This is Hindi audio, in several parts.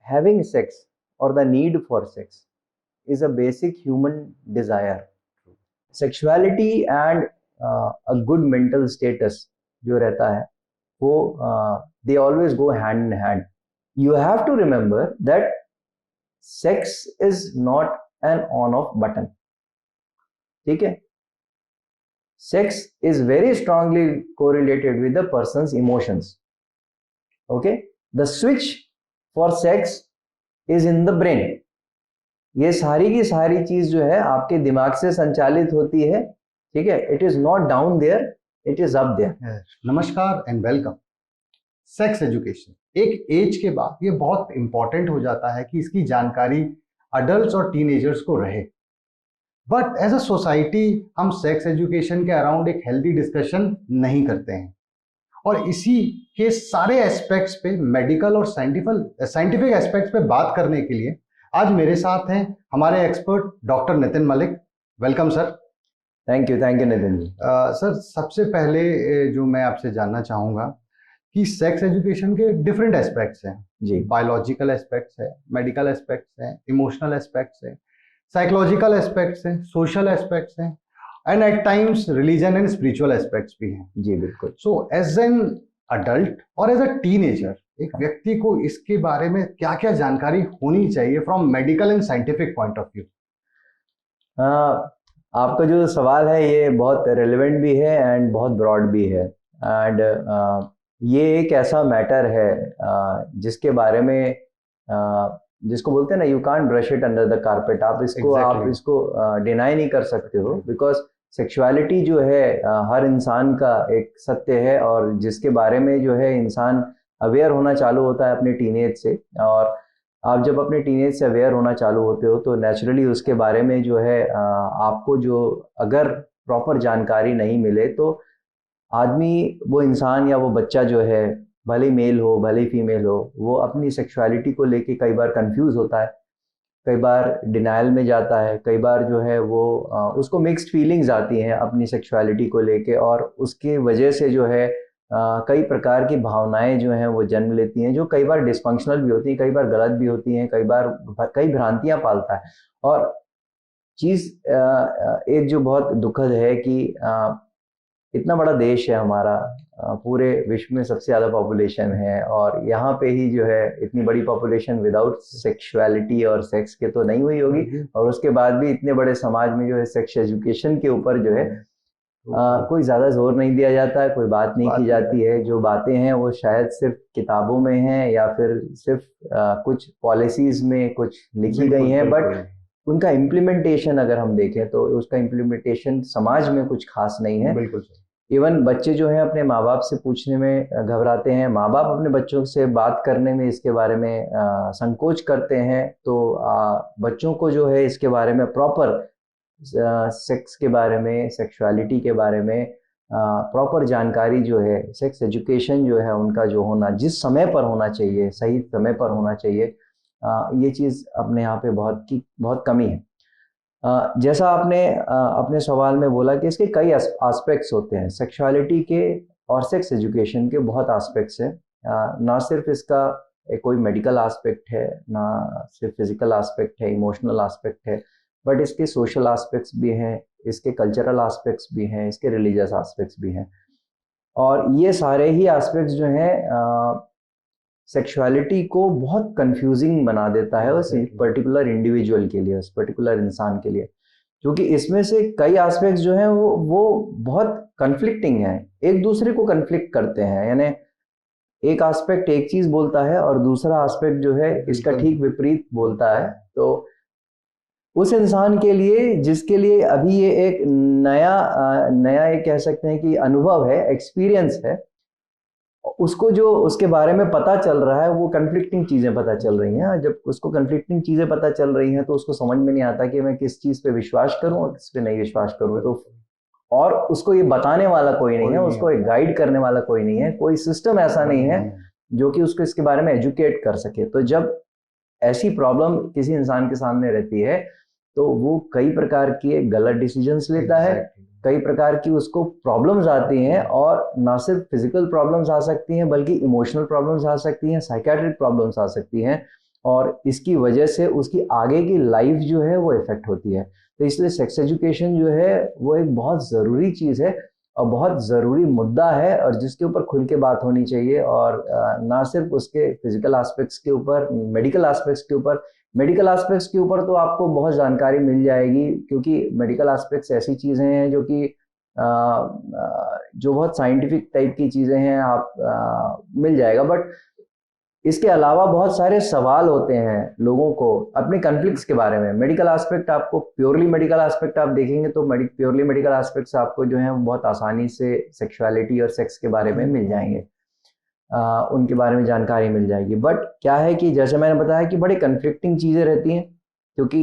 having sex or the need for sex is a basic human desire. Sexuality and a good mental status जो रहता है वो they always go hand in hand. You have to remember that sex is not an on off button. ठीक है, sex is very strongly correlated with the person's emotions. Okay, the switch for sex is in the brain. ये सारी की सारी चीज जो है आपके दिमाग से संचालित होती है, ठीक है. It is not down there, it is up there. नमस्कार एंड वेलकम. सेक्स एजुकेशन एक एज के बाद ये बहुत इंपॉर्टेंट हो जाता है कि इसकी जानकारी अडल्ट्स और टीनेजर्स को रहे. बट एज अ सोसाइटी हम सेक्स एजुकेशन के अराउंड एक हेल्दी डिस्कशन नहीं करते हैं, और इसी के सारे एस्पेक्ट्स पे, मेडिकल और साइंटिफिक एस्पेक्ट्स पे बात करने के लिए आज मेरे साथ हैं हमारे expert doctor Nitin Malik. Welcome sir. Thank you Nitin ji. Sir, सबसे पहले जो मैं आपसे जानना चाहूँगा कि सेक्स एजुकेशन के डिफरेंट एस्पेक्ट्स हैं जी. बायोलॉजिकल एस्पेक्ट्स है, मेडिकल एस्पेक्ट्स हैं, इमोशनल एस्पेक्ट्स हैं, साइकोलॉजिकल एस्पेक्ट्स हैं, सोशल एस्पेक्ट्स हैं, and at times religion and spiritual aspects भी हैं. जी बिल्कुल. सो एज एन अडल्ट और एज अ टीनेजर एक व्यक्ति को इसके बारे में क्या क्या जानकारी होनी चाहिए from medical and scientific point of view? आपका जो सवाल है ये बहुत रेलेवेंट भी है एंड बहुत ब्रॉड भी है. एंड ये एक ऐसा मैटर है जिसके बारे में जिसको बोलते हैं ना, you can't brush it under the carpet. आप इसको डिनाई नहीं कर सकते हो, बिकॉज सेक्सुअलिटी जो है हर इंसान का एक सत्य है, और जिसके बारे में जो है इंसान अवेयर होना चालू होता है अपने टीनेज से. और आप जब अपने टीनेज से अवेयर होना चालू होते हो तो नेचुरली उसके बारे में जो है आपको जो अगर प्रॉपर जानकारी नहीं मिले तो आदमी, वो इंसान या वो बच्चा जो है, भले मेल हो भले फीमेल हो, वो अपनी सेक्सुअलिटी को लेके कई बार कंफ्यूज होता है, कई बार डिनाइल में जाता है, कई बार जो है वो उसको मिक्स्ड फीलिंग्स आती हैं अपनी सेक्सुअलिटी को लेके, और उसके वजह से जो है कई प्रकार की भावनाएं जो हैं वो जन्म लेती हैं, जो कई बार डिस्फंक्शनल भी होती हैं, कई बार गलत भी होती हैं, कई भ्रांतियां पालता है. और चीज़ एक जो बहुत दुखद है कि इतना बड़ा देश है हमारा, पूरे विश्व में सबसे ज़्यादा पॉपुलेशन है, और यहाँ पे ही जो है इतनी बड़ी पॉपुलेशन विदाउट सेक्सुअलिटी और सेक्स के तो नहीं हुई होगी, और उसके बाद भी इतने बड़े समाज में जो है सेक्स एजुकेशन के ऊपर जो है कोई ज़्यादा जोर नहीं दिया जाता है, कोई बात नहीं की जाती है. जो बातें हैं वो शायद सिर्फ किताबों में हैं या फिर सिर्फ कुछ पॉलिसीज में कुछ लिखी गई हैं, बट उनका इम्प्लीमेंटेशन अगर हम देखें तो उसका इम्प्लीमेंटेशन समाज में कुछ खास नहीं है. बिल्कुल. इवन बच्चे जो हैं अपने माँ बाप से पूछने में घबराते हैं, माँ बाप अपने बच्चों से बात करने में इसके बारे में संकोच करते हैं. तो बच्चों को जो है इसके बारे में प्रॉपर सेक्स के बारे में, सेक्सुअलिटी के बारे में प्रॉपर जानकारी जो है, सेक्स एजुकेशन जो है उनका जो होना, जिस समय पर होना चाहिए, सही समय पर होना चाहिए, ये चीज़ अपने यहाँ पे बहुत कमी है. जैसा आपने अपने सवाल में बोला कि इसके कई एस्पेक्ट्स होते हैं सेक्सुअलिटी के, और सेक्स एजुकेशन के बहुत एस्पेक्ट्स हैं. ना सिर्फ इसका कोई मेडिकल एस्पेक्ट है, ना सिर्फ फिजिकल एस्पेक्ट है, इमोशनल एस्पेक्ट है, बट इसके सोशल एस्पेक्ट्स भी हैं, इसके कल्चरल एस्पेक्ट्स भी हैं, इसके रिलीजियस एस्पेक्ट्स भी हैं. और ये सारे ही एस्पेक्ट्स जो हैं सेक्सुअलिटी को बहुत कंफ्यूजिंग बना देता है उस पर्टिकुलर इंडिविजुअल के लिए, उस पर्टिकुलर इंसान के लिए, क्योंकि इसमें से कई एस्पेक्ट्स जो हैं वो बहुत कन्फ्लिक्टिंग हैं, एक दूसरे को कन्फ्लिक्ट करते हैं. यानी एक एस्पेक्ट एक चीज बोलता है और दूसरा एस्पेक्ट जो है इसका ठीक विपरीत बोलता है. तो उस इंसान के लिए, जिसके लिए अभी ये एक नया एक कह सकते हैं कि अनुभव है, एक्सपीरियंस है, उसको जो उसके बारे में पता चल रहा है वो कन्फ्लिक्टिंग चीज़ें पता चल रही हैं. जब उसको कन्फ्लिक्टिंग चीज़ें पता चल रही हैं तो उसको समझ में नहीं आता कि मैं किस चीज़ पे विश्वास करूं और किस पे नहीं विश्वास करूं. तो और उसको ये बताने वाला कोई नहीं है, उसको एक गाइड करने वाला कोई नहीं है, कोई सिस्टम ऐसा नहीं है जो कि उसको इसके बारे में एजुकेट कर सके. तो जब ऐसी प्रॉब्लम किसी इंसान के सामने रहती है तो वो कई प्रकार के गलत डिसीजंस लेता है, कई प्रकार की उसको प्रॉब्लम्स आती हैं, और ना सिर्फ फिजिकल प्रॉब्लम्स आ सकती हैं बल्कि इमोशनल प्रॉब्लम्स आ सकती हैं, साइकेट्रिक प्रॉब्लम्स आ सकती हैं. और इसकी वजह से उसकी आगे की लाइफ जो है वो इफेक्ट होती है। तो इसलिए सेक्स एजुकेशन जो है वो एक बहुत ज़रूरी चीज़ है और बहुत ज़रूरी मुद्दा है, और जिसके ऊपर खुल के बात होनी चाहिए। और ना सिर्फ उसके फिजिकल एस्पेक्ट्स के ऊपर, मेडिकल एस्पेक्ट्स के ऊपर। मेडिकल एस्पेक्ट्स के ऊपर तो आपको बहुत जानकारी मिल जाएगी, क्योंकि मेडिकल एस्पेक्ट्स ऐसी चीज़ें हैं जो कि जो बहुत साइंटिफिक टाइप की चीज़ें हैं, आप मिल जाएगा। बट इसके अलावा बहुत सारे सवाल होते हैं लोगों को अपने कॉन्फ्लिक्ट्स के बारे में। मेडिकल एस्पेक्ट आपको, प्योरली मेडिकल एस्पेक्ट आप देखेंगे तो प्योरली मेडिकल एस्पेक्ट्स आपको जो है बहुत आसानी से सेक्सुअलिटी और सेक्स के बारे में मिल जाएंगे, उनके बारे में जानकारी मिल जाएगी। बट क्या है कि जैसे मैंने बताया कि बड़ी कन्फ्लिक्टिंग चीज़ें रहती हैं, क्योंकि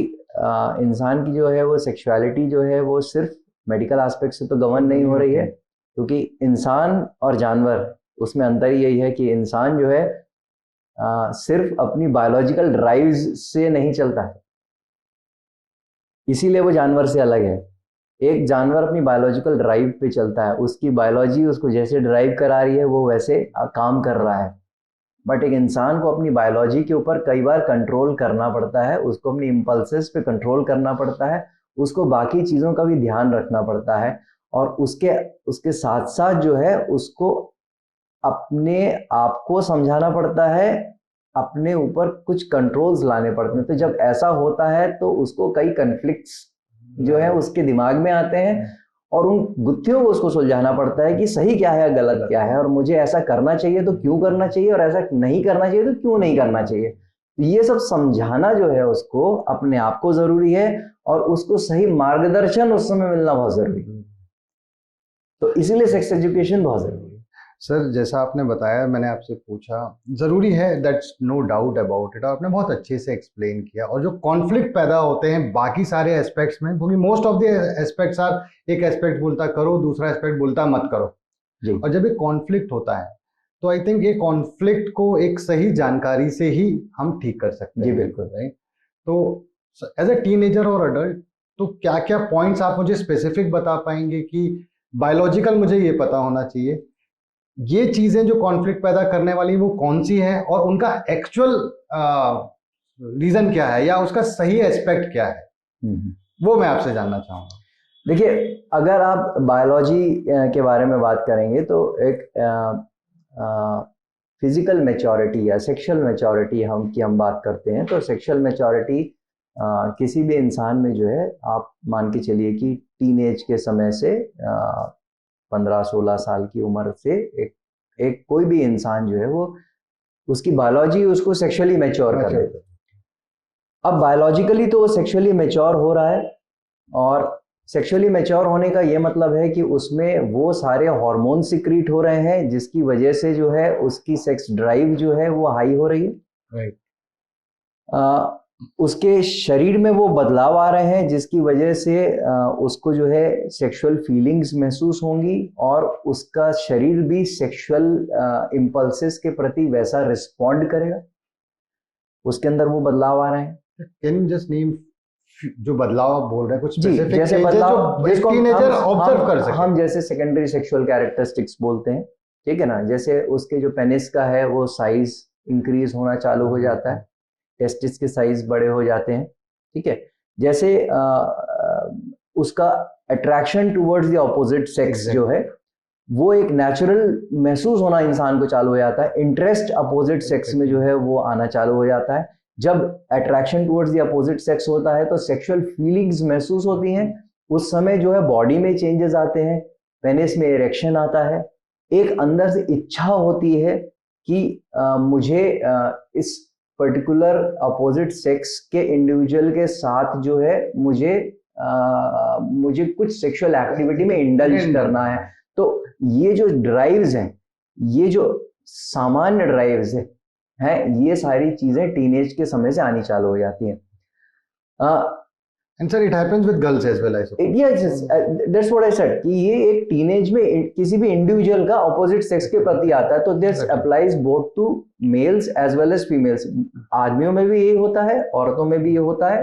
इंसान की जो है वो सेक्सुअलिटी जो है वो सिर्फ मेडिकल एस्पेक्ट से तो गवर्न नहीं हो रही है, क्योंकि इंसान और जानवर, उसमें अंतर यही है कि इंसान जो है सिर्फ अपनी बायोलॉजिकल ड्राइव्स से नहीं चलता है, इसीलिए वो जानवर से अलग है। एक जानवर अपनी बायोलॉजिकल ड्राइव पे चलता है, उसकी बायोलॉजी उसको जैसे ड्राइव करा रही है वो वैसे काम कर रहा है। बट एक इंसान को अपनी बायोलॉजी के ऊपर कई बार कंट्रोल करना पड़ता है, उसको अपनी इम्पल्सेस पे कंट्रोल करना पड़ता है, उसको बाकी चीज़ों का भी ध्यान रखना पड़ता है, और उसके साथ साथ जो है उसको अपने आप को समझाना पड़ता है, अपने ऊपर कुछ कंट्रोल्स लाने पड़ते हैं। तो जब ऐसा होता है तो उसको कई कन्फ्लिक्ट्स जो है उसके दिमाग में आते हैं, और उन गुत्थियों को उसको सुलझाना पड़ता है कि सही क्या है, गलत क्या है, और मुझे ऐसा करना चाहिए तो क्यों करना चाहिए, और ऐसा नहीं करना चाहिए तो क्यों नहीं करना चाहिए। ये सब समझाना जो है उसको अपने आप को जरूरी है, और उसको सही मार्गदर्शन उस समय मिलना बहुत जरूरी है। तो इसीलिए सेक्स एजुकेशन बहुत जरूरी है। सर, जैसा आपने बताया, मैंने आपसे पूछा, ज़रूरी है, that's no doubt about it. आपने बहुत अच्छे से एक्सप्लेन किया। और जो कॉन्फ्लिक्ट पैदा होते हैं बाकी सारे एस्पेक्ट्स में, क्योंकि most of the aspects are, एक एस्पेक्ट बोलता करो, दूसरा एस्पेक्ट बोलता मत करो जी। और जब एक कॉन्फ्लिक्ट होता है तो आई थिंक ये कॉन्फ्लिक्ट को एक सही जानकारी से ही हम ठीक कर सकते हैं। जी बिल्कुल। राइट। तो एज ए टीनेजर और अडल्ट, तो क्या क्या पॉइंट्स आप मुझे स्पेसिफिक बता पाएंगे कि बायोलॉजिकल मुझे ये पता होना चाहिए, ये चीजें जो कॉन्फ्लिक्ट पैदा करने वाली वो कौन सी है, और उनका एक्चुअल रीजन क्या है, या उसका सही एस्पेक्ट क्या है, वो मैं आपसे जानना चाहूंगा। देखिए, अगर आप बायोलॉजी के बारे में बात करेंगे तो एक फिजिकल मैच्योरिटी या सेक्सुअल मैच्योरिटी हम बात करते हैं, तो सेक्सुअल मैच्योरिटी किसी भी इंसान में जो है, आप मान के चलिए कि टीनेज के समय से 15-16 साल की उम्र से एक कोई भी इंसान जो है वो, उसकी बायोलॉजी उसको सेक्सुअली मैच्योर कर देती है। अब बायोलॉजिकली तो वो सेक्सुअली मैच्योर हो रहा है, और सेक्सुअली मैच्योर होने का ये मतलब है कि उसमें वो सारे हार्मोन सिक्रीट हो रहे हैं, जिसकी वजह से जो है उसकी सेक्स ड्राइव जो है वो हाई हो रही है। राइट। उसके शरीर में वो बदलाव आ रहे हैं, जिसकी वजह से उसको जो है सेक्सुअल फीलिंग्स महसूस होंगी, और उसका शरीर भी सेक्सुअल इम्पल्सेस के प्रति वैसा रिस्पॉन्ड करेगा, उसके अंदर वो बदलाव आ रहे हैं। कैन यू जस्ट नेम जो बदलाव आप बोल रहे हैं, कुछ स्पेसिफिक जैसे बदलाव जिसको टीनेजर ऑब्जर्व कर सके। हम जैसे सेकेंडरी सेक्सुअल कैरेक्टरिस्टिक्स बोलते हैं, ठीक है ना। जैसे उसके जो पेनिस का है वो साइज इंक्रीज होना चालू हो जाता है, टेस्टिस के साइज बड़े हो जाते हैं, ठीक है। जैसे उसका attraction towards the opposite sex जो है वो एक नेचुरल महसूस होना इंसान को चालू हो जाता है। इंटरेस्ट अपोजिट सेक्स में जो है वो आना चालू हो जाता है। जब attraction towards the opposite sex होता है तो सेक्सुअल फीलिंग्स महसूस होती हैं, उस समय जो है बॉडी में चेंजेस आते हैं, पेनिस में इरेक्शन आता है, एक अंदर से इच्छा होती है कि मुझे इस पर्टिकुलर अपोजिट सेक्स के इंडिविजुअल के साथ जो है मुझे कुछ सेक्सुअल एक्टिविटी में इंडल्ज करना है। तो ये जो ड्राइव्स हैं, ये जो सामान्य ड्राइव्स हैं, ये सारी चीजें टीनेज के समय से आनी चालू हो जाती हैं। And sir, it happens with girls as well, I suppose. Yes, that's what I said कि ये एक टीनेज में किसी भी इंडिविजुअल का ऑपोजिट सेक्स के प्रति आता है, तो this applies both to males as well as females. आदमियों में भी ये होता है, औरतों में भी ये होता है,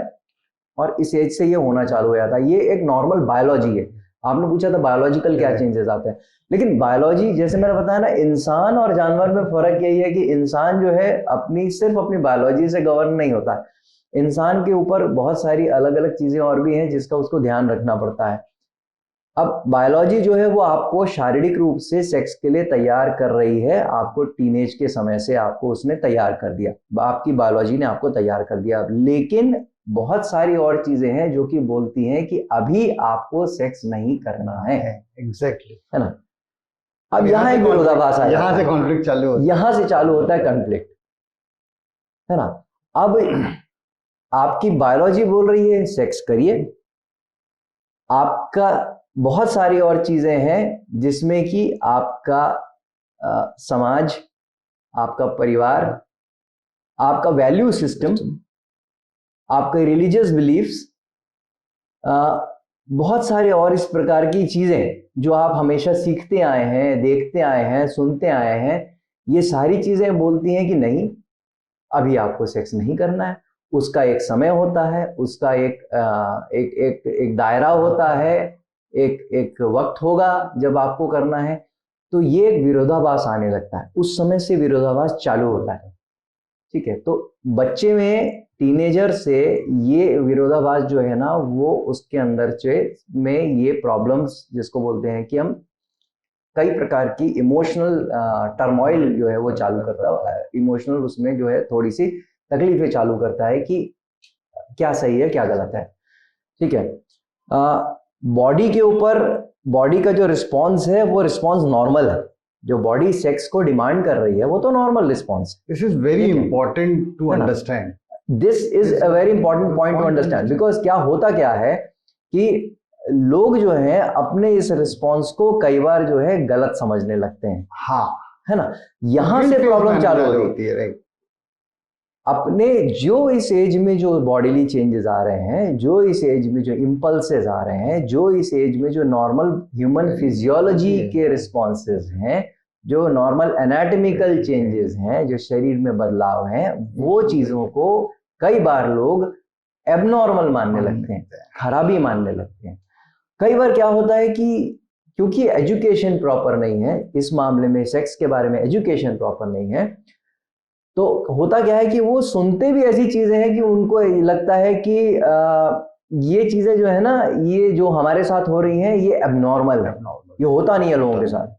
और इस एज से ये होना चालू हो जाता है। ये एक नॉर्मल बायोलॉजी है। आपने पूछा था बायोलॉजिकल क्या चेंजेस आते हैं, लेकिन बायोलॉजी जैसे मैंने बताया ना, इंसान और जानवर में फर्क यही है कि इंसान जो है सिर्फ अपनी बायोलॉजी से गवर्न नहीं होता है, इंसान के ऊपर बहुत सारी अलग अलग चीजें और भी हैं जिसका उसको ध्यान रखना पड़ता है। अब बायोलॉजी जो है वो आपको शारीरिक रूप से सेक्स के लिए तैयार कर रही है, आपको टीनेज के समय से आपको उसने तैयार कर दिया, आपकी बायोलॉजी ने आपको तैयार कर दिया। लेकिन बहुत सारी और चीजें हैं जो कि बोलती हैं कि अभी आपको सेक्स नहीं करना है। एग्जैक्टली, है ना। अब यहाँ एक विरोधाभास आ जाता है, यहाँ से कॉन्फ्लिक्ट चालू होता है, यहाँ से चालू होता है कॉन्फ्लिक्ट, है ना। अब आपकी बायोलॉजी बोल रही है सेक्स करिए, आपका बहुत सारी और चीजें हैं जिसमें कि आपका समाज, आपका परिवार, आपका वैल्यू सिस्टम, आपके रिलीजियस बिलीफ्स, बहुत सारे और इस प्रकार की चीजें जो आप हमेशा सीखते आए हैं, देखते आए हैं, सुनते आए हैं, ये सारी चीजें बोलती हैं कि नहीं, अभी आपको सेक्स नहीं करना है। उसका एक समय होता है, उसका एक दायरा होता है, एक वक्त होगा जब आपको करना है। तो ये एक विरोधाभास आने लगता है, उस समय से विरोधाभास चालू होता है। ठीक है, तो बच्चे में, टीनेजर से ये विरोधाभास जो है ना, वो उसके अंदर में ये प्रॉब्लम्स जिसको बोलते हैं कि हम कई प्रकार की इमोशनल टर्मोइल जो है वो चालू करता है, इमोशनल उसमें जो है थोड़ी सी तकलीफें चालू करता है कि क्या सही है क्या गलत है। ठीक है, बॉडी के ऊपर, बॉडी का जो रिस्पॉन्स है वो रिस्पॉन्स नॉर्मल है, जो बॉडी सेक्स को डिमांड कर रही है वो तो normal response. This is very important to understand, this is a very important point to understand, because क्या होता क्या है कि लोग जो हैं अपने इस रिस्पॉन्स को कई बार जो है गलत समझने लगते हैं। हाँ, है ना, यहां से प्रॉब्लम चालू होती है। राइट, अपने जो इस एज में जो बॉडीली चेंजेस आ रहे हैं, जो इस एज में जो इंपल्सेस आ रहे हैं, जो इस एज में जो नॉर्मल ह्यूमन फिजियोलॉजी के रिस्पॉन्सेस हैं, जो नॉर्मल एनाटॉमिकल चेंजेस हैं, जो शरीर में बदलाव हैं, वो चीजों को कई बार लोग एबनॉर्मल मानने लगते हैं, खराबी मानने लगते हैं। कई बार क्या होता है कि क्योंकि एजुकेशन प्रॉपर नहीं है इस मामले में, सेक्स के बारे में एजुकेशन प्रॉपर नहीं है, तो होता क्या है कि वो सुनते भी ऐसी चीजें हैं कि उनको लगता है कि ये चीजें जो है ना, ये जो हमारे साथ हो रही हैं ये एबनॉर्मल है, ये होता नहीं है लोगों के साथ।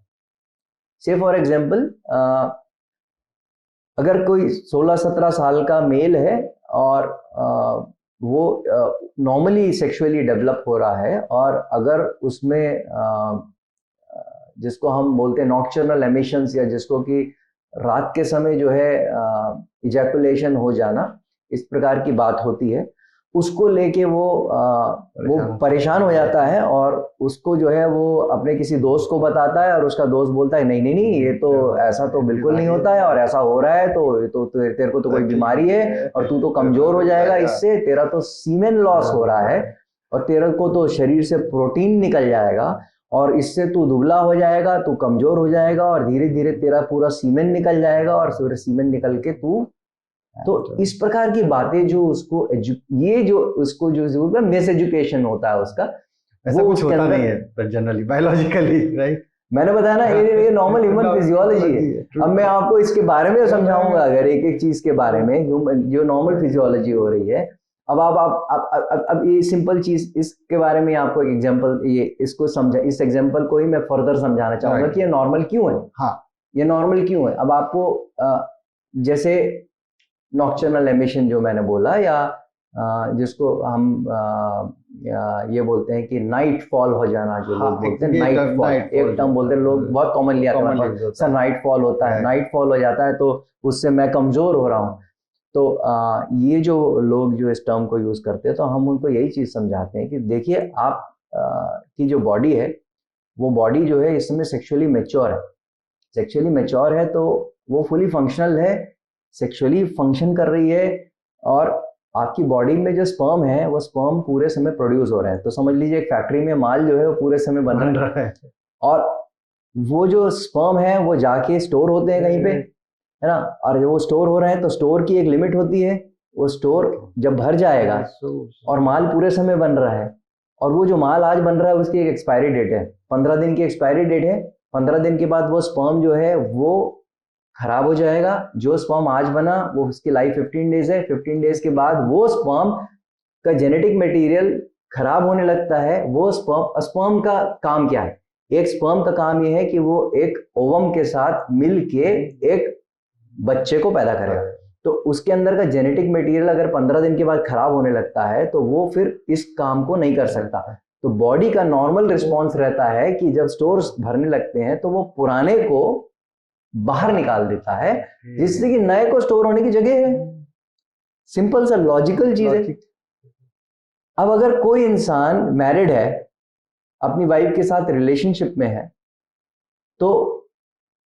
से फॉर एग्जांपल, अगर कोई 16-17 साल का मेल है और वो नॉर्मली सेक्सुअली डेवलप हो रहा है, और अगर उसमें जिसको हम बोलते हैं नॉक्टर्नल एमिशंस, या जिसको कि रात के समय जो है इजैकुलेशन हो जाना, इस प्रकार की बात होती है, उसको लेके वो परेशान हो जाता है, और उसको जो है वो अपने किसी दोस्त को बताता है, और उसका दोस्त बोलता है नहीं नहीं नहीं, ये तो ऐसा तो बिल्कुल नहीं होता है, और ऐसा हो रहा है तो तेरे को तो कोई बीमारी है, और तू तो कमजोर हो जाएगा इससे, तेरा तो सीमेन लॉस हो रहा है, और तेरे को तो शरीर से प्रोटीन निकल जाएगा, और इससे तू दुबला हो जाएगा, तू कमजोर हो जाएगा, और धीरे धीरे तेरा पूरा सीमेन निकल जाएगा, और पूरा सीमेन निकल के तू, तो इस प्रकार की बातें जो उसको ये जो उसको जो मिस एजुकेशन होता है उसका, ऐसा कुछ होता नहीं है जनरली बायोलॉजिकली, राइट। मैंने बताया ना, ये नॉर्मल ह्यूमन फिजियोलॉजी है। अब मैं आपको इसके बारे में समझाऊंगा, अगर एक एक चीज के बारे में, ह्यूमन जो नॉर्मल फिजियोलॉजी हो रही है। अब अब ये सिंपल चीज, इसके बारे में आपको एक एग्जांपल, ये इसको समझा, इस एग्जांपल को ही मैं फर्दर समझाना चाहूंगा कि ये नॉर्मल क्यों है। हाँ, ये नॉर्मल क्यों है। अब आपको जैसे नॉक्टर्नल एमिशन जो मैंने बोला, या जिसको हम ये बोलते हैं कि नाइट फॉल हो जाना, जो लोग बोलते हैं नाइट फॉल, एक टर्म बोलते हैं लोग, बहुत कॉमनली आता है, सर नाइट फॉल होता है, नाइट फॉल हो जाता है, तो उससे मैं कमजोर हो रहा हूँ। तो ये जो लोग जो इस टर्म को यूज करते हैं, तो हम उनको यही चीज समझाते हैं कि देखिए, आप की जो बॉडी है, वो बॉडी जो है इस समय सेक्सुअली मैच्योर है, सेक्सुअली मैच्योर है, तो वो फुली फंक्शनल है, सेक्सुअली फंक्शन कर रही है, और आपकी बॉडी में जो स्पर्म है वो स्पर्म पूरे समय प्रोड्यूस हो रहे हैं। तो समझ लीजिए एक फैक्ट्री में माल जो है वो पूरे समय बन रहा है, और वो जो स्पर्म है वो जाके स्टोर होते हैं कहीं पे, है ना, और जब वो स्टोर हो रहे हैं तो स्टोर की एक लिमिट होती है, वो स्टोर जब भर जाएगा और माल पूरे समय बन रहा है, और वो जो माल आज बन रहा है उसकी एक एक्सपायरी डेट है, 15 दिन की एक्सपायरी डेट है। 15 दिन के बाद वो स्पर्म जो है वो खराब हो जाएगा। जो स्पर्म आज बना वो उसकी लाइफ 15 डेज है। 15 डेज के बाद वो स्पर्म का जेनेटिक मटेरियल खराब होने लगता है। वो स्पर्म का काम क्या है? एक स्पर्म का काम यह है कि वो एक ओवम के साथ मिल के एक बच्चे को पैदा करेगा। तो उसके अंदर का जेनेटिक मटेरियल अगर 15 दिन के बाद खराब होने लगता है तो वो फिर इस काम को नहीं कर सकता। तो बॉडी का नॉर्मल रिस्पॉन्स रहता है कि जब स्टोर्स भरने लगते हैं तो वो पुराने को बाहर निकाल देता है, जिससे कि नए को स्टोर होने की जगह है। सिंपल सा लॉजिकल चीज है। अब अगर कोई इंसान मैरिड है, अपनी वाइफ के साथ रिलेशनशिप में है, तो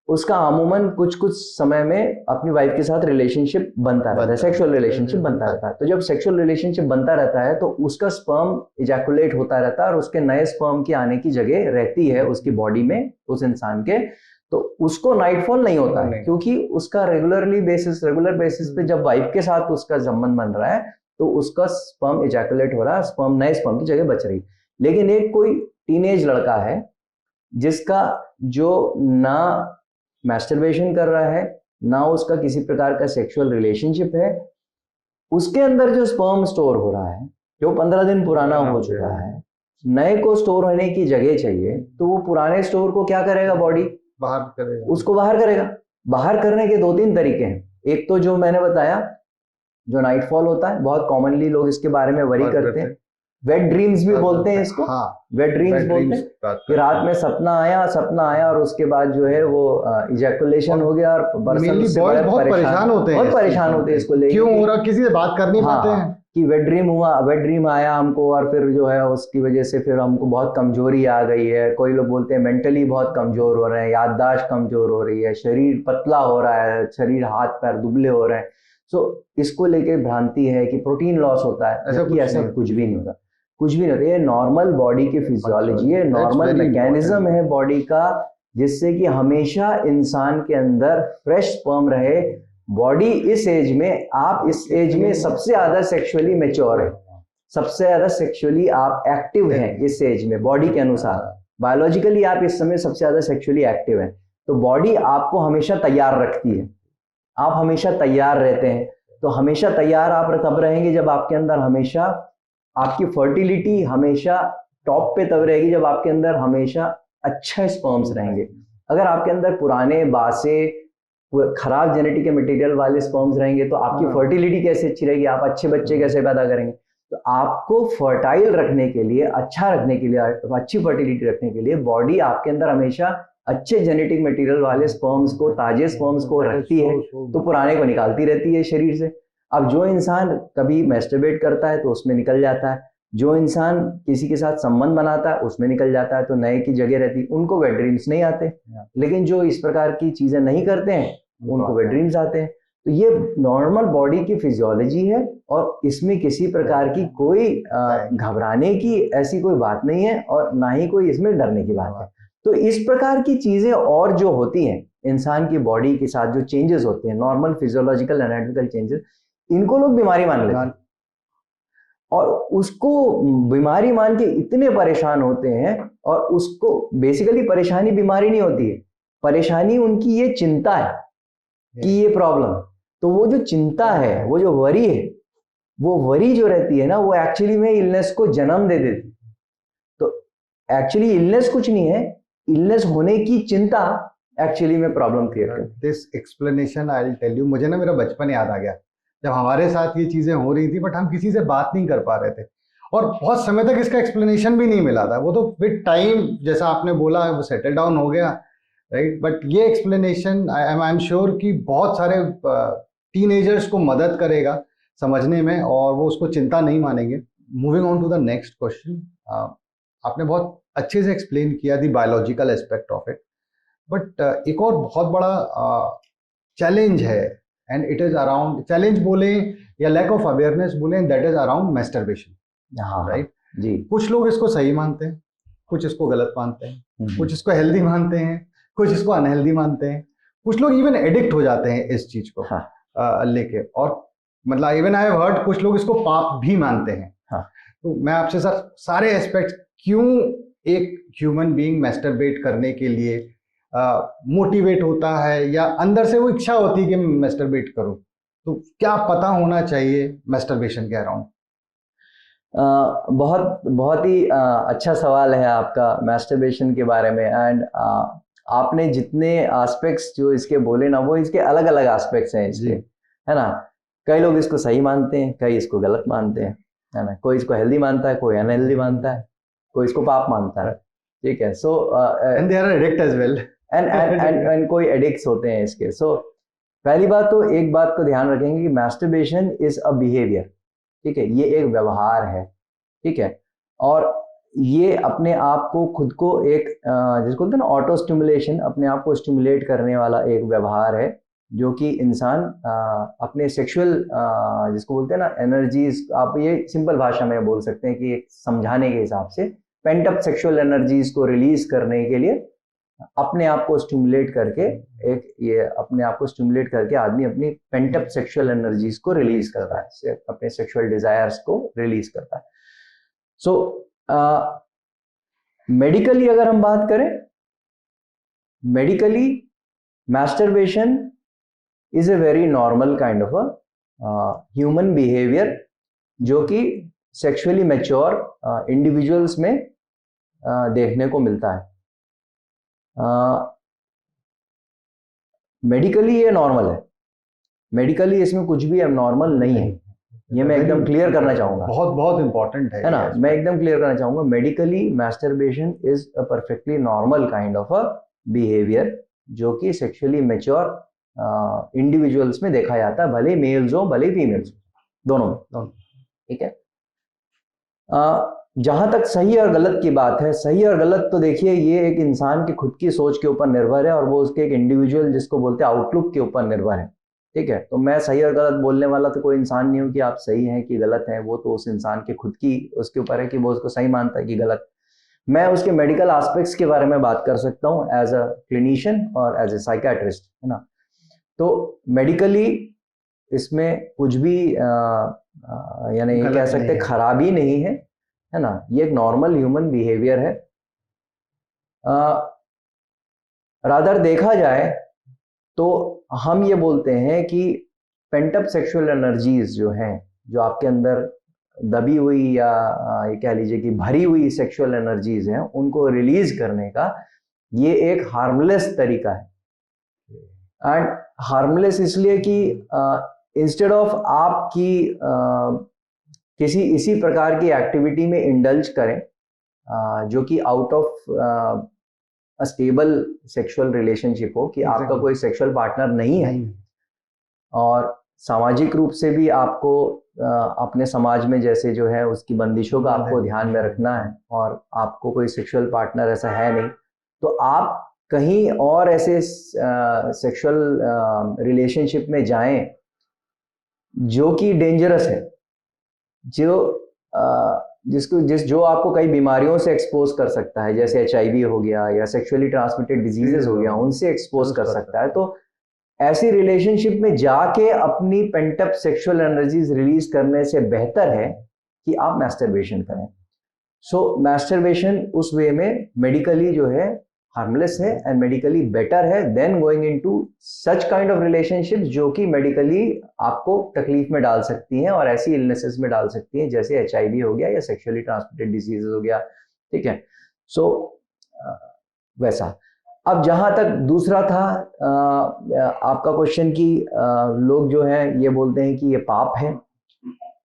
उसका अमूमन कुछ कुछ समय में अपनी वाइफ के साथ रिलेशनशिप बनता रहता है, सेक्सुअल रिलेशनशिप बनता रहता है। तो जब सेक्सुअल रिलेशनशिप बनता रहता है तो उसका स्पर्म इजैकुलेट होता रहता है और उसके नए स्पर्म की आने की जगह रहती है उसकी बॉडी में, उस इंसान के। तो उसको नाइटफॉल नहीं होता है, क्योंकि उसका रेगुलर बेसिस पे जब वाइफ के साथ उसका संबंध बन रहा है तो उसका स्पर्म इजैकुलेट हो रहा है, स्पर्म नए स्पर्म की जगह बच रही। लेकिन एक कोई टीनेज लड़का है जिसका जो ना मैस्टरबेशन कर रहा है, ना उसका किसी प्रकार का सेक्सुअल रिलेशनशिप है, उसके अंदर जो स्पर्म स्टोर हो रहा है जो 15 दिन पुराना हो चुका है, नए को स्टोर होने की जगह चाहिए, तो वो पुराने स्टोर को क्या करेगा? बॉडी बाहर करेगा, उसको बाहर करेगा। बाहर करने के 2-3 तरीके हैं। एक तो जो मैंने बताया, जो नाइटफॉल होता है, बहुत कॉमनली लोग इसके बारे में वरी करते हैं। वेट ड्रीम्स भी बोलते हैं इसको। हाँ, वेट ड्रीम्स बोलते हैं कि रात में सपना आया और उसके बाद जो है वो इजैकुलेशन हो गया और बहुत परेशान होते हैं इसको लेकर, क्यों हो रहा, किसी से बात कर नहीं पाते हैं कि वेट ड्रीम आया हमको और फिर जो है उसकी वजह से फिर हमको बहुत कमजोरी आ गई है। कोई लोग बोलते हैं मेंटली बहुत कमजोर हो रहे हैं, याददाश्त कमजोर हो रही है, शरीर पतला हो रहा है, शरीर हाथ पैर दुबले हो रहे हैं। सो इसको लेके भ्रांति है कि प्रोटीन लॉस होता है, जबकि ऐसा कुछ भी नहीं होता, कुछ भी नहीं होता। ये नॉर्मल बॉडी की फिजियोलॉजी है, नॉर्मल मैकेनिज्म है बॉडी का, जिससे कि हमेशा इंसान के अंदर फ्रेश स्पर्म रहे। बॉडी इस एज में, आप इस एज में सबसे ज्यादा सेक्सुअली मैच्योर है, सबसे ज्यादा सेक्सुअली आप एक्टिव हैं इस एज में। बॉडी के अनुसार बायोलॉजिकली आप इस समय सबसे ज्यादा सेक्सुअली एक्टिव हैं। तो बॉडी आपको हमेशा तैयार रखती है, आप हमेशा तैयार रहते हैं। तो हमेशा तैयार आप तब रहेंगे जब आपके अंदर हमेशा आपकी फर्टिलिटी हमेशा टॉप पे तब रहेगी, जब आपके अंदर हमेशा अच्छे स्पर्म्स रहेंगे। अगर आपके अंदर पुराने बासे खराब जेनेटिक मटेरियल वाले स्पर्म्स रहेंगे तो आपकी फर्टिलिटी कैसे अच्छी रहेगी, आप अच्छे बच्चे कैसे पैदा करेंगे? तो आपको फर्टाइल रखने के लिए, अच्छा रखने के लिए, अच्छी फर्टिलिटी रखने के लिए बॉडी आपके अंदर हमेशा अच्छे जेनेटिक मटेरियल वाले स्पर्म्स को, ताजे स्पर्म्स को रखती है, तो पुराने को निकालती रहती है शरीर से। अब जो इंसान कभी मैस्टरबेट करता है तो उसमें निकल जाता है, जो इंसान किसी के साथ संबंध बनाता है उसमें निकल जाता है, तो नए की जगह रहती है। उनको वेट ड्रीम्स नहीं आते, लेकिन जो इस प्रकार की चीजें नहीं करते हैं उनको वेट ड्रीम्स आते हैं। तो ये नॉर्मल बॉडी की फिजियोलॉजी है और इसमें किसी प्रकार की कोई घबराने की ऐसी कोई बात नहीं है और ना ही कोई इसमें डरने की बात है। तो इस प्रकार की चीजें और जो होती हैं इंसान की बॉडी के साथ, जो चेंजेस होते हैं, नॉर्मल फिजियोलॉजिकल एनाटॉमिकल चेंजेस, इनको लोग बीमारी मान लेते हैं और उसको बीमारी मान के इतने परेशान होते हैं। और उसको बेसिकली परेशानी बीमारी नहीं होती है, परेशानी उनकी ये चिंता है कि ये प्रॉब्लम। तो वो जो चिंता है, वो जो वरी है, वो वरी जो रहती है ना, वो एक्चुअली में इलनेस को जन्म दे देती। तो एक्चुअली इलनेस कुछ नहीं है, इलनेस होने की चिंता एक्चुअली में प्रॉब्लम क्रिएट करती है। This explanation I will tell you, मुझे ना मेरा बचपन याद आ गया जब हमारे साथ ये चीजें हो रही थी, बट हम किसी से बात नहीं कर पा रहे थे और बहुत समय तक इसका एक्सप्लेनेशन भी नहीं मिला था। वो तो विद टाइम, जैसा आपने बोला, वो सेटल डाउन हो गया, राइट। बट ये एक्सप्लेनेशन आई एम श्योर कि बहुत सारे टीनेजर्स को मदद करेगा समझने में और वो उसको चिंता नहीं मानेंगे। Moving on to the next question, आपने बहुत अच्छे से एक्सप्लेन किया the biological aspect of it, but एक और बहुत बड़ा चैलेंज है, and it is around, challenge बोले या लैक ऑफ अवेयरनेस बोले, that is around masturbation, right ji. कुछ लोग इसको सही मानते हैं, कुछ इसको गलत मानते हैं, कुछ इसको हेल्दी मानते हैं, कुछ इसको अनहेल्दी मानते हैं, कुछ लोग इवन एडिक्ट हो जाते हैं इस चीज को लेके। और मतलब इवन आई हैव हर्ड कुछ लोग इसको पाप भी मानते हैं, हाँ। तो मैं आपसे सर सारे एस्पेक्ट, क्यों एक ह्यूमन बीइंग मैस्टरबेट करने के लिए मोटिवेट होता है या अंदर से वो इच्छा होती है कि मैं मैस्टरबेट करूं, तो क्या पता होना चाहिए मैस्टरबेशन के अराउंड? बहुत बहुत ही अच्छा सवाल है आपका मैस्टरबेशन के बारे में। एंड आपने जितने एस्पेक्ट्स जो इसके बोले ना, वो इसके अलग अलग एस्पेक्ट्स हैं इसके, है ना। कई लोग इसको सही मानते हैं, कई इसको गलत मानते हैं, है ना। कोई इसको हेल्दी मानता है, कोई अनहेल्दी मानता है, कोई इसको पाप मानता है, ठीक है। So and they are addict as well, and कोई एडिक्ट्स होते हैं इसके। सो पहली बात तो एक बात को ध्यान रखेंगे कि मैस्टरबेशन इज अ बिहेवियर, ठीक है, ये एक व्यवहार है, ठीक है। और ये अपने आप को खुद को एक जिसको बोलते हैं ना ऑटो स्टिमुलेशन, अपने आप को स्टिमुलेट करने वाला एक व्यवहार है, जो कि इंसान अपने सेक्सुअल जिसको बोलते हैं ना एनर्जीज, आप ये सिंपल भाषा में बोल सकते हैं कि एक समझाने के हिसाब से पेंट अप सेक्सुअल एनर्जीज को रिलीज करने के लिए अपने आप को स्टिमुलेट करके, एक ये अपने आप को स्टिमुलेट करके आदमी अपनी पेंट अप सेक्सुअल एनर्जीज को रिलीज करता है, अपने सेक्सुअल डिजायर्स को रिलीज करता है। सो मेडिकली अगर हम बात करें, medically masturbation is a very normal kind of a human behaviour, जो कि सेक्सुअली मैच्योर इंडिविजुअल्स में देखने को मिलता है। मेडिकली ये नॉर्मल है, मेडिकली इसमें कुछ भी एबनॉर्मल नहीं है, ये मैं एकदम क्लियर करना चाहूंगा। बहुत बहुत इंपॉर्टेंट है ना, मैं एकदम क्लियर करना चाहूंगा, medically masturbation is a perfectly normal kind of a behaviour, जो कि सेक्सुअली मैच्योर इंडिविजुअल्स में देखा जाता है, भले मेल्स हो भले फीमेल्स हो, दोनों में, ठीक है। जहां तक सही और गलत की बात है, सही और गलत तो देखिए ये एक इंसान की खुद की सोच के ऊपर निर्भर है, और वो उसके एक इंडिविजुअल जिसको बोलते हैं आउटलुक के ऊपर निर्भर है, ठीक है। तो मैं सही और गलत बोलने वाला तो कोई इंसान नहीं हूं कि आप सही हैं कि गलत हैं, वो तो उस इंसान के खुद की उसके ऊपर है कि वो उसको सही मानता है कि गलत। मैं उसके मेडिकल एस्पेक्ट्स के बारे में बात कर सकता हूँ एज अ क्लिनिशियन और एज ए साइकियाट्रिस्ट, है ना। तो मेडिकली इसमें कुछ भी यानी कह सकते खराबी नहीं है ना, ये एक नॉर्मल ह्यूमन बिहेवियर है। रादर देखा जाए तो हम ये बोलते हैं कि पेंट अप सेक्सुअल एनर्जीज जो हैं, जो आपके अंदर दबी हुई या ये कह लीजिए कि भरी हुई सेक्सुअल एनर्जीज हैं, उनको रिलीज करने का ये एक हार्मलेस तरीका है। एंड हार्मलेस इसलिए कि इंस्टेड ऑफ आपकी किसी इसी प्रकार की एक्टिविटी में इंडल्ज करें जो कि out of stable sexual relationship हो, कि आपका कोई सेक्सुअल पार्टनर नहीं है और सामाजिक रूप से भी आपको अपने समाज में जैसे जो है उसकी बंदिशों का आपको ध्यान में रखना है, और आपको कोई सेक्सुअल पार्टनर ऐसा है नहीं, तो आप कहीं और ऐसे सेक्सुअल रिलेशनशिप में जाएं जो कि डेंजरस है, जो जो आपको कई बीमारियों से एक्सपोज कर सकता है, जैसे HIV हो गया या सेक्सुअली ट्रांसमिटेड डिजीजेस हो गया, उनसे एक्सपोज कर सकता है। तो ऐसी रिलेशनशिप में जाके अपनी पेंटअप सेक्सुअल एनर्जीज रिलीज करने से बेहतर है कि आप मैस्टरबेशन करें। सो मैस्टरबेशन उस वे में मेडिकली जो है हार्मलेस है एंड मेडिकली बेटर है than going into such kind of relationships जो कि मेडिकली आपको तकलीफ में डाल सकती हैं और ऐसी इलनेसेस में डाल सकती हैं जैसे HIV हो गया या सेक्सुअली ट्रांसमिटेड डिजीजेस हो गया, ठीक है। सो वैसा। अब जहां तक दूसरा था आपका क्वेश्चन कि लोग जो है ये बोलते हैं कि ये पाप है।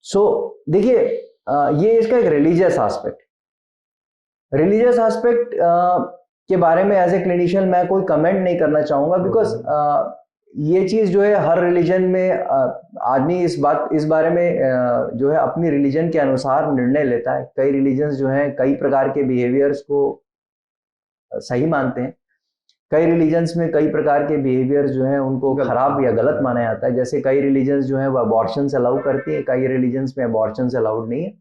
सो देखिए ये इसका एक रिलीजियस एस्पेक्ट के बारे में एज ए क्लिनिशियन मैं कोई कमेंट नहीं करना चाहूंगा, बिकॉज ये चीज जो है हर रिलीजन में आदमी इस बारे में जो है अपनी रिलीजन के अनुसार निर्णय लेता है। कई रिलीजन्स जो हैं कई प्रकार के बिहेवियर्स को सही मानते हैं, कई रिलीजन्स में कई प्रकार के बिहेवियर्स जो हैं उनको खराब या गलत माना जाता है। जैसे कई रिलीजन्स जो हैं वो अबॉर्शंस अलाउ करती हैं, कई रिलीजन्स में अबॉर्शंस अलाउड नहीं है।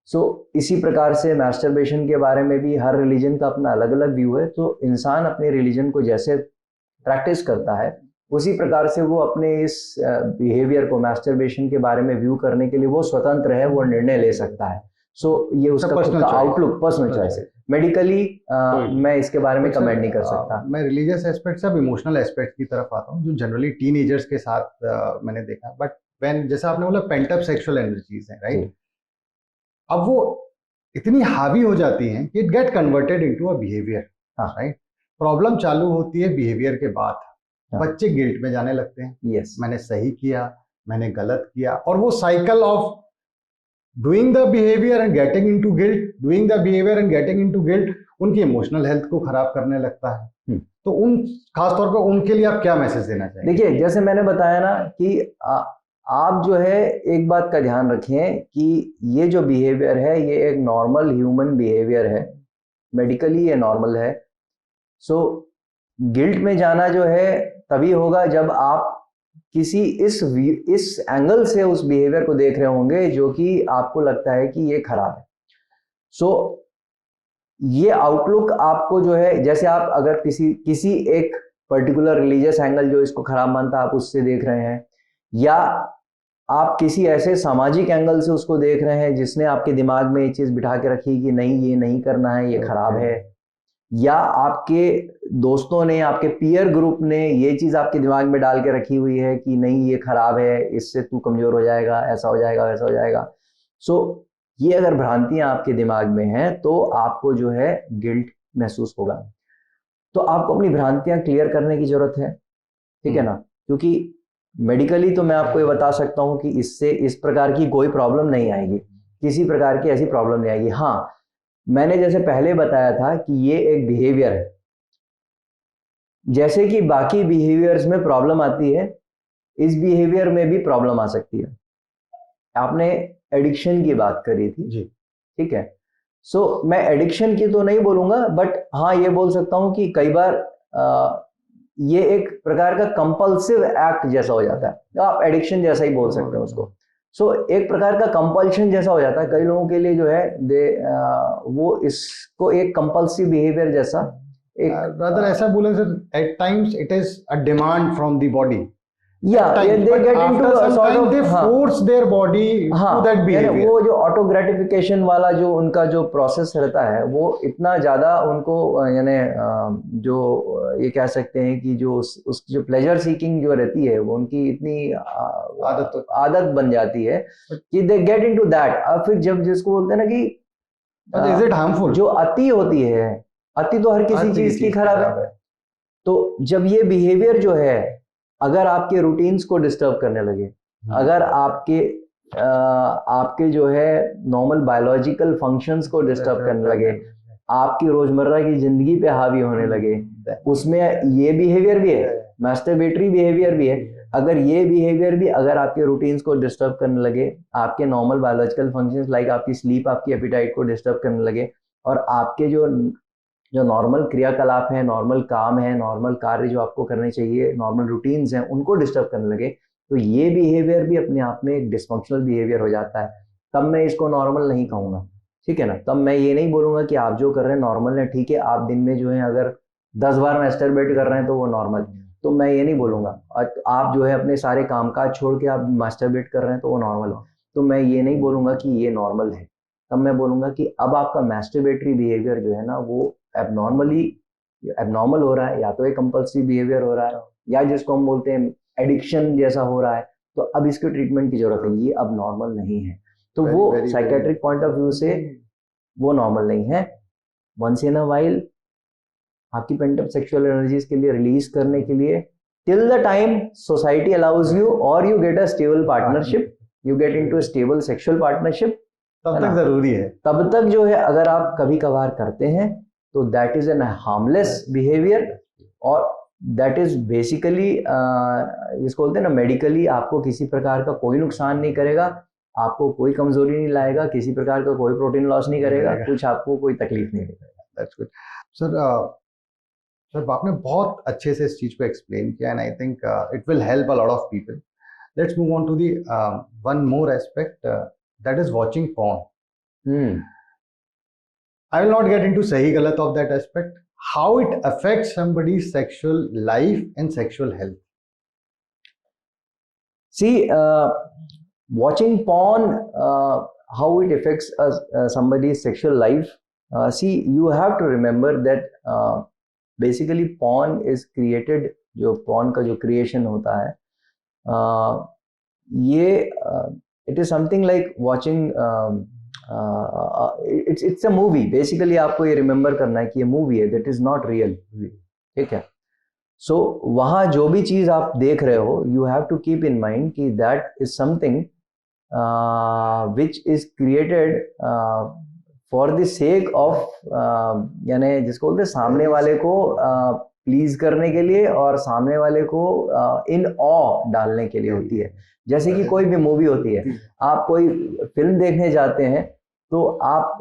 सो इसी प्रकार से मैस्टरबेशन के बारे में भी हर रिलीजन का अपना अलग अलग व्यू है। तो इंसान अपने रिलीजन को जैसे प्रैक्टिस करता है उसी प्रकार से वो अपने इस बिहेवियर को, मास्टरबेशन के बारे में व्यू करने के लिए वो स्वतंत्र है, वो निर्णय ले सकता है। सो ये उसका खुद का आउटलुक, पर्सनल चॉइस है। मेडिकली मैं इसके बारे में कमेंट नहीं कर सकता। मैं रिलीजियस एस्पेक्ट से अब इमोशनल एस्पेक्ट की तरफ आता हूँ, जो जनरली टीनेजर्स के साथ मैंने देखा। बट व्हेन, जैसा आपने बोला, पेंट अप सेक्सुअल एनर्जीज है, राइट, अब वो इतनी हावी हो जाती हैं कि it get converted into a behaviour, right. Problem चालू होती है बिहेवियर के बाद। बच्चे गिल्ट में जाने लगते हैं, यस, मैंने सही किया, मैंने गलत किया, और वो cycle of doing the behaviour and getting into guilt, doing the behaviour and getting into guilt उनकी इमोशनल हेल्थ को खराब करने लगता है। तो उन खासतौर पर उनके लिए आप क्या मैसेज देना चाहेंगे? देखिए, जैसे मैंने बताया ना कि आप जो है एक बात का ध्यान रखें कि ये जो बिहेवियर है ये एक नॉर्मल ह्यूमन बिहेवियर है, मेडिकली ये नॉर्मल है। सो गिल्ट में जाना जो है तभी होगा जब आप किसी इस एंगल से उस बिहेवियर को देख रहे होंगे जो कि आपको लगता है कि ये खराब है। सो ये आउटलुक आपको जो है, जैसे आप अगर किसी एक पर्टिकुलर रिलीजियस एंगल जो इसको खराब मानता है आप उससे देख रहे हैं, या आप किसी ऐसे सामाजिक एंगल से उसको देख रहे हैं जिसने आपके दिमाग में ये चीज बिठा के रखी कि नहीं ये नहीं करना है, ये खराब है, या आपके दोस्तों ने, आपके पीयर ग्रुप ने ये चीज आपके दिमाग में डाल के रखी हुई है कि नहीं ये खराब है, इससे तू कमजोर हो जाएगा, ऐसा हो जाएगा, वैसा हो जाएगा। सो ये अगर भ्रांतियां आपके दिमाग में हैं तो आपको जो है गिल्ट महसूस होगा। तो आपको अपनी भ्रांतियां क्लियर करने की जरूरत है, ठीक है ना, क्योंकि मेडिकली तो मैं आपको ये बता सकता हूं कि इससे इस प्रकार की कोई प्रॉब्लम नहीं आएगी, किसी प्रकार की ऐसी प्रॉब्लम नहीं आएगी। हाँ, मैंने जैसे पहले बताया था कि ये एक बिहेवियर है, जैसे कि बाकी बिहेवियर्स में प्रॉब्लम आती है, इस बिहेवियर में भी प्रॉब्लम आ सकती है। आपने एडिक्शन की बात करी थी जी, ठीक है। सो मैं एडिक्शन की तो नहीं बोलूंगा, बट हाँ ये बोल सकता हूं कि कई बार ये एक प्रकार का कंपल्सिव एक्ट जैसा हो जाता है, आप एडिक्शन जैसा ही बोल सकते हैं उसको। सो एक प्रकार का कंपल्शन जैसा हो जाता है कई लोगों के लिए, जो है वो इसको एक कंपल्सिव बिहेवियर जैसा rather ऐसा बोले sir, at times it is a demand from the body. Yeah, they get into a sort of, they force their body to that behavior. वो जो ऑटो ग्रेटिफिकेशन वाला जो उनका जो प्रोसेस रहता है वो इतना ज्यादा उनको, यानी जो ये कह सकते हैं कि जो उसकी जो प्लेजर सीकिंग जो रहती है वो उनकी इतनी आदत बन जाती है कि दे गेट इनटू दैट। अब फिर जब जिसको बोलते हैं ना कि इज इट हार्मफुल, जो अति होती है, अति तो हर किसी चीज की खराब है। तो जब ये बिहेवियर जो है अगर आपके रूटीन्स को डिस्टर्ब करने लगे, अगर आपके जो है नॉर्मल बायोलॉजिकल फंक्शंस को डिस्टर्ब करने लगे, आपकी रोजमर्रा की जिंदगी पे हावी होने लगे, उसमें ये बिहेवियर भी है, मास्टरबेटरी बिहेवियर भी है, अगर ये बिहेवियर भी अगर आपके रूटीन्स को डिस्टर्ब करने लगे, आपके नॉर्मल बायोलॉजिकल फंक्शंस लाइक आपकी स्लीप, आपकी एपिटाइट को डिस्टर्ब करने लगे, और आपके जो नॉर्मल क्रियाकलाप है, नॉर्मल काम है, नॉर्मल कार्य जो आपको करने चाहिए, नॉर्मल रूटीन्स हैं, उनको डिस्टर्ब करने लगे, तो ये बिहेवियर भी अपने आप में एक डिस्फंक्शनल बिहेवियर हो जाता है। तब मैं इसको नॉर्मल नहीं कहूँगा, ठीक है ना। तब मैं ये नहीं बोलूँगा कि आप जो कर रहे हैं नॉर्मल है, ठीक है, आप दिन में जो है अगर 10 बार मैस्टरबेट कर रहे हैं तो वो नॉर्मल, तो मैं ये नहीं बोलूँगा। आप जो है अपने सारे कामकाज छोड़ के आप मास्टरबेट कर रहे हैं तो वो नॉर्मल है, तो मैं ये नहीं बोलूँगा कि ये नॉर्मल है। तब मैं बोलूँगा कि अब आपका मास्टरबेटरी बिहेवियर जो है ना वो एबनॉर्मल हो रहा है, या तो एक कंपल्सिव बिहेवियर हो रहा है, या जिसको हम बोलते हैं एडिक्शन जैसा हो रहा है, तो अब इसके ट्रीटमेंट की जरूरत है, ये अब नॉर्मल नहीं है। तो वो साइकेट्रिक पॉइंट ऑफ व्यू से वो नॉर्मल नहीं है। वंस इन अ वाइल आपकी पेंट अप सेक्सुअल एनर्जीज के लिए रिलीज करने के लिए, till the time society allows you और you get a stable partnership, you get into a stable sexual partnership, तब तक जरूरी है। तब तक जो है अगर आप कभी कभार करते हैं तो that is an harmless behaviour, और दैट इज बेसिकली जिसको बोलते हैं ना मेडिकली आपको किसी प्रकार का कोई नुकसान नहीं करेगा, आपको कोई कमजोरी नहीं लाएगा, किसी प्रकार का कोई प्रोटीन लॉस नहीं करेगा, कुछ आपको कोई तकलीफ नहीं देगा। That's good sir. सर आपने बहुत अच्छे से इस चीज को एक्सप्लेन किया, and I think it will help a lot of people. Let's move on to the one more aspect, that is watching porn. I will not get into sahi galat of that aspect, how it affects somebody's sexual life and sexual health. See, watching porn, how it affects somebody's sexual life. See, you have to remember that basically porn is created, जो porn का जो creation होता है, ये it is something like watching, it's a movie. Basically आपको ये remember करना है कि ये movie है, that is not real. ठीक है? So वहाँ जो भी चीज़ आप देख रहे हो, you have to keep in mind कि that is something which is created for the sake of, यानी जिसको बोलते हैं सामने वाले को प्लीज करने के लिए और सामने वाले को इन ऑ डालने के लिए होती है। जैसे कि कोई भी मूवी होती है, आप कोई फिल्म देखने जाते हैं तो आप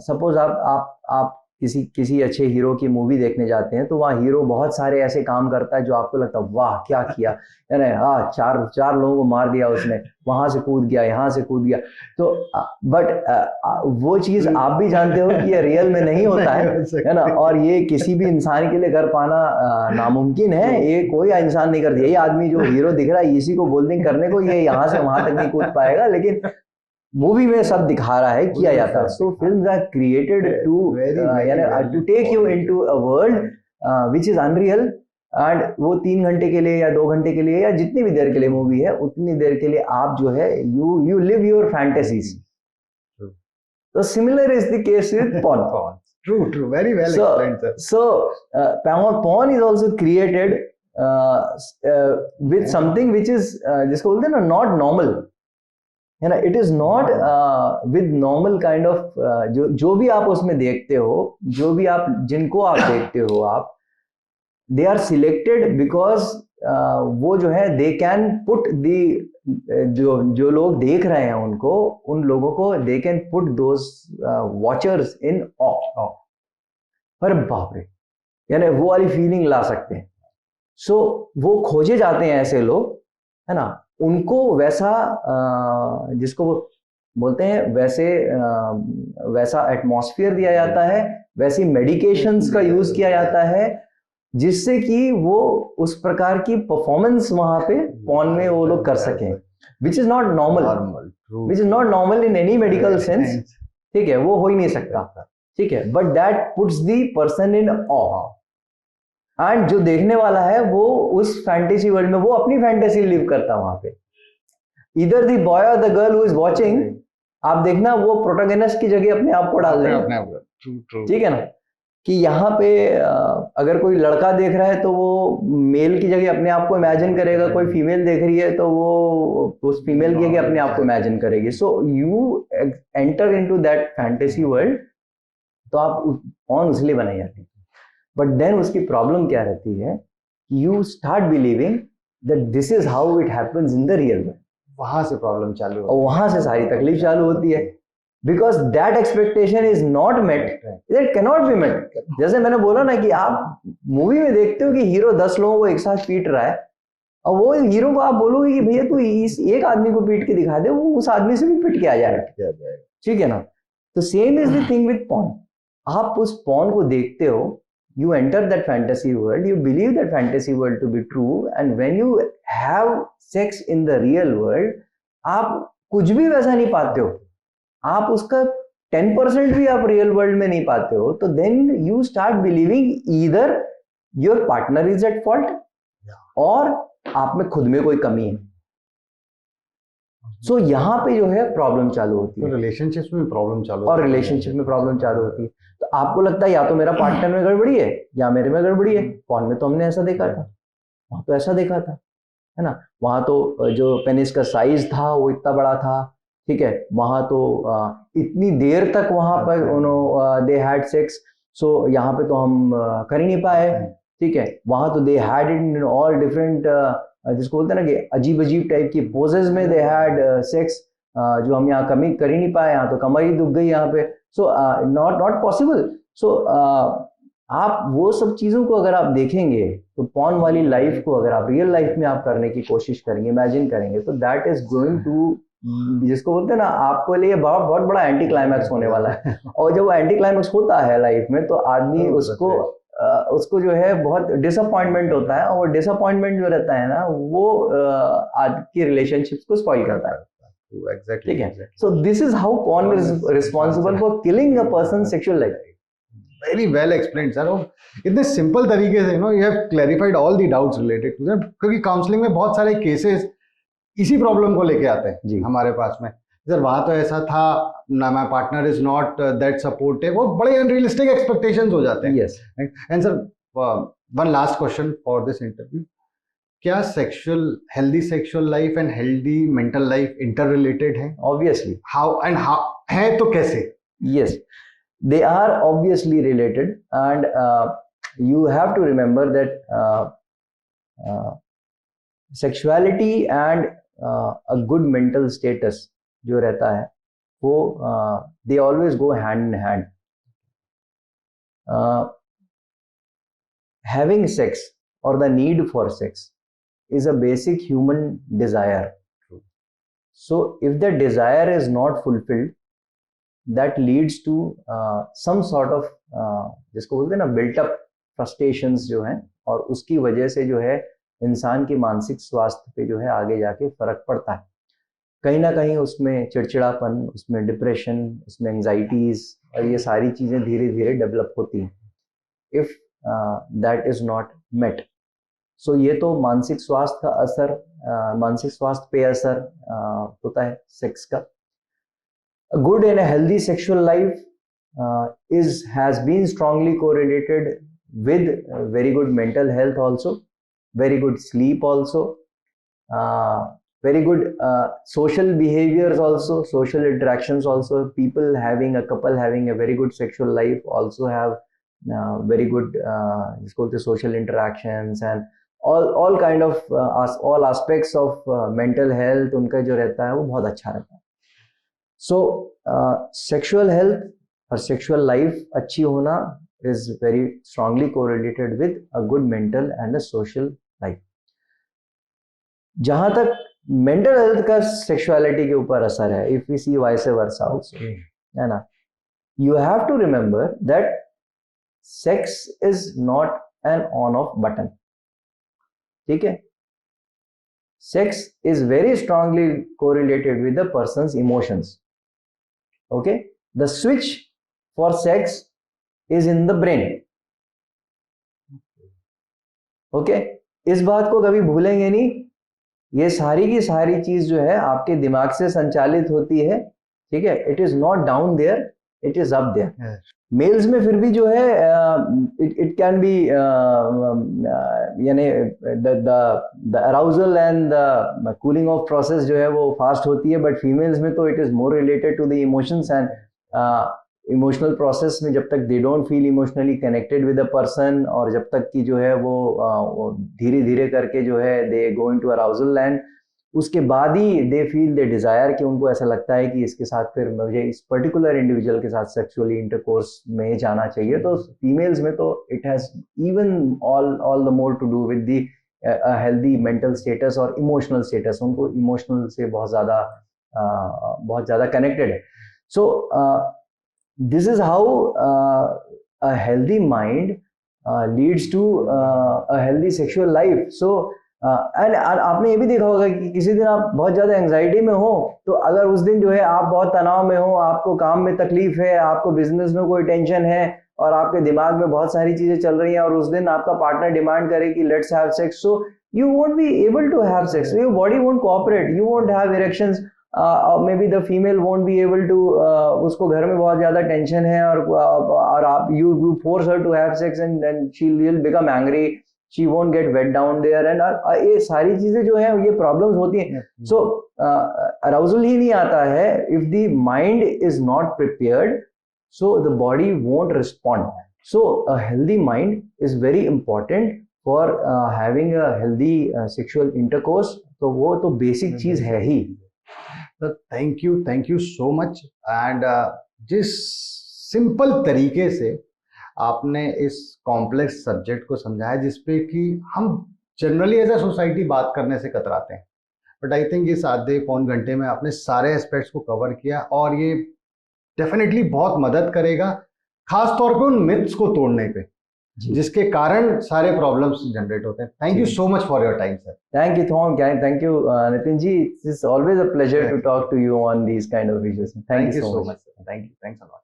सपोज आप किसी अच्छे हीरो की मूवी देखने जाते हैं, तो वहाँ हीरो बहुत सारे ऐसे काम करता है जो आपको लगता है वाह क्या किया, यानी हाँ चार लोगों को मार दिया उसने, वहां से कूद गया, यहाँ से कूद गया। तो बट वो चीज आप भी जानते हो कि ये रियल में नहीं होता है ना, और ये किसी भी इंसान के लिए कर पाना नामुमकिन है, ये कोई इंसान नहीं कर दिया। ये आदमी जो हीरो दिख रहा है इसी को बोल्डिंग करने को, ये यहाँ से वहां तक नहीं कूद पाएगा, लेकिन मूवी में सब दिखा रहा है, किया जाता है। So films are created to take you into a world which is unreal, and वो 3 घंटे के लिए या 2 घंटे के लिए या जितनी भी देर के लिए मूवी है, उतनी देर के लिए आप जो है यू लिव योर फैंटेसीज। तो similar is the case with porn. True, very well explained, sir. So porn is also created with something which is जिसको बोलते हैं ना not normal, है ना। It is not with normal kind of, जो भी आप उसमें देखते हो, जो भी आप जिनको आप देखते हो, आप दे आर सिलेक्टेड बिकॉज वो जो है दे कैन पुट दी, जो लोग देख रहे हैं उनको, उन लोगों को they can put those watchers in awe. अरे बाप रे, यानी वो वाली फीलिंग ला सकते हैं। सो वो खोजे जाते हैं ऐसे लोग, है ना, उनको वैसा जिसको बोलते हैं वैसा एटमॉस्फेयर दिया जाता है, वैसी मेडिकेशंस का यूज किया जाता है, जिससे कि वो उस प्रकार की परफॉर्मेंस वहां पे पॉर्न में वो लोग कर सकें, which is not normal in any medical sense. ठीक है, वो हो ही नहीं सकता। ठीक है, but that puts the person in awe, and जो देखने वाला है वो उस फैंटेसी वर्ल्ड में वो अपनी फैंटेसी लिव करता है वहां पे। इधर द बॉय और the girl who is watching, आप देखना वो प्रोटोगेनिस्ट की जगह अपने आप को डाल देंगे। ठीक है ना, कि यहाँ पे अगर कोई लड़का देख रहा है तो वो मेल की जगह अपने आप को इमेजिन करेगा, कोई फीमेल देख रही है तो वो उस फीमेल की जगह अपने आप को इमेजिन करेगी। So you enter into that fantasy world, तो आप ऑन इसलिए बनाई जाती है। बट देन उसकी प्रॉब्लम क्या रहती है, you start believing that this is how it happens in the real world. वहां से प्रॉब्लम चालू होती है, और वहां से सारी तकलीफ चालू होती है, because that expectation is not met, it cannot be met. जैसे मैंने बोला ना कि आप मूवी में देखते हो कि हीरो 10 लोगों को एक साथ पीट रहा है, और वो हीरो को आप बोलोगे कि भैया तू इस एक आदमी को पीट के दिखा दे, वो उस आदमी से भी पीट के आ जाएगा। ठीक है ना। तो same is the thing with porn. आप उस पॉर्न को देखते हो, you enter that fantasy world, you believe that fantasy world to be true, and when you have sex in the real world, आप कुछ भी वैसा नहीं पाते हो, आप उसका 10% भी आप रियल वर्ल्ड में नहीं पाते हो, तो then you start believing either your partner is at fault और आप में खुद में कोई कमी है। सो यहाँ पे जो है प्रॉब्लम चालू होती है, रिलेशनशिप में प्रॉब्लम चालू, और रिलेशनशिप में प्रॉब्लम चालू होती है। तो आपको लगता है या तो मेरा पार्टनर में गड़बड़ी है या मेरे में गड़बड़ी है। पॉर्न में तो हमने ऐसा देखा था, वहां तो ऐसा देखा था, है ना। वहां तो जो पेनिस का साइज था वो इतना बड़ा था। ठीक है, वहां तो इतनी देर तक वहां पर दे हैड सेक्स। सो यहाँ पे तो हम कर ही नहीं पाए। ठीक है, वहां तो they had in all different, जिसको बोलते हैं ना कि अजीब अजीब टाइप की पोजेज में दे हैड सेक्स, जो हम यहाँ कमी कर ही नहीं पाए। यहाँ तो कमर ही दुख गई यहाँ पे। So not possible. सो आप वो सब चीज़ों को अगर आप देखेंगे तो पॉर्न वाली लाइफ को अगर आप रियल लाइफ में आप करने की कोशिश करेंगे, इमेजिन करेंगे, तो दैट इज गोइंग टू, जिसको बोलते हैं ना, आपको लिए बहुत बड़ा एंटी क्लाइमैक्स होने वाला है। और जब वो एंटी क्लाइमैक्स होता है लाइफ में, तो आदमी उसको उसको जो है बहुत डिसअपॉइंटमेंट होता है, और वो डिसअपॉइंटमेंट जो रहता है ना वो आज की रिलेशनशिप्स को स्पॉइल करता है। एग्जैक्टली ठीक है, so this is how porn is responsible for killing a person sexual life. Very well explain sir, इतने सिंपल तरीके से you have clarified all the doubts related to that, क्योंकि काउंसलिंग में बहुत सारे केसेस इसी प्रॉब्लम को लेके आते हैं हमारे पास में, सर वहां तो ऐसा था ना, my partner is not that supportive, वो बड़े अनरियलिस्टिक एक्सपेक्टेशंस हो जाते हैं। Yes, and sir one last question for this interview, क्या healthy sexual life and healthy mental life inter related है? ऑब्वियसली। हाउ है तो कैसे? Yes, they are obviously related, and you have to remember that sexuality and a good mental status जो रहता है वो they always go hand in hand. Having sex or the need for sex is a basic human desire. So if the desire is not fulfilled, that leads to some sort of जिसको बोलते हैं ना बिल्ट अप फ्रस्ट्रेशंस जो हैं, और उसकी वजह से जो है इंसान की मानसिक स्वास्थ्य पे जो है आगे जाके फर्क पड़ता है। कहीं ना कहीं उसमें चिड़चिड़ापन, उसमें डिप्रेशन, उसमें एंजाइटीज, और ये सारी चीज़ें धीरे धीरे डेवलप होती हैं if that is not met. So ये तो मानसिक स्वास्थ्य का असर, मानसिक स्वास्थ्य पे असर होता है सेक्स का। A good and a healthy sexual life has been strongly correlated with very good mental health also, very good sleep also, very good social behaviors also, social interactions also. A couple having a very good sexual life also have very good social interactions, and all kind of all aspects of mental health उनका जो रहता है वो बहुत अच्छा रहता है। So sexual health और sexual life अच्छी होना is very strongly correlated with a good mental and a social life. जहां तक mental health का sexuality के ऊपर असर है, if we see vice versa also, है ना, you have to remember that sex is not an on-off button. ठीक है, sex is very strongly correlated with the person's emotions. Okay, the switch for sex is in the brain. Okay, इस बात को कभी भूलेंगे नहीं, ये सारी की सारी चीज जो है आपके दिमाग से संचालित होती है। ठीक है, it is not down there, it is up there. Males में फिर भी जो है इट कैन बी यानी the arousal and the cooling of process जो है वो फास्ट होती है, बट फीमेल्स में तो it is more related to the emotions and emotional process में जब तक they don't feel emotionally connected with a person, और जब तक कि जो है वो धीरे धीरे करके जो है दे गो इनटू अराउजल लैंड, उसके बाद ही दे फील दे डिजायर, कि उनको ऐसा लगता है कि इसके साथ फिर मुझे इस पर्टिकुलर इंडिविजुअल के साथ सेक्सुअली इंटरकोर्स में जाना चाहिए। तो फीमेल्स में तो it has even all the more to do with the healthy mental status और इमोशनल स्टेटस, उनको इमोशनल से बहुत ज़्यादा कनेक्टेड है। So this is how a healthy mind leads to a healthy sexual life. So and आपने ये भी देखा होगा कि किसी दिन आप बहुत ज़्यादा एंजाइटी में हो, तो अगर उस दिन जो है आप बहुत तनाव में हो, आपको काम में तकलीफ है, आपको बिजनेस में कोई टेंशन है, और आपके दिमाग में बहुत सारी चीज़ें चल रही हैं, और उस दिन आपका पार्टनर डिमांड करे कि let's have sex, so you won't be able to have sex, your body won't cooperate, you won't have erections, maybe the female won't be able to, उसको घर में बहुत ज़्यादा टेंशन है, और आप you force her to have sex and she will become angry, she won't get wet down there, and ये सारी चीजें जो है ये प्रॉब्लम्स होती हैं। सो अराउजल ही नहीं आता है if the mind is not prepared, so the body won't respond. So a healthy mind is very important for having a healthy sexual intercourse. तो वो तो बेसिक चीज है ही। तो thank you so much, and जिस सिंपल तरीके से आपने इस कॉम्प्लेक्स सब्जेक्ट को समझाया, जिसपे कि हम जनरली एज अ सोसाइटी बात करने से कतराते हैं, बट आई थिंक इस आधे पौन घंटे में आपने सारे एस्पेक्ट्स को कवर किया, और ये डेफिनेटली बहुत मदद करेगा खास तौर पे उन मिथ्स को तोड़ने पे, जिसके कारण सारे प्रॉब्लम्स जनरेट होते हैं। Thank you so much for your time sir. Thank you, Thom. Thank you, Nitin ji. It's always a pleasure to talk to you on these kind of issues. Thank you so much. Sir. Thank you. Thanks a lot.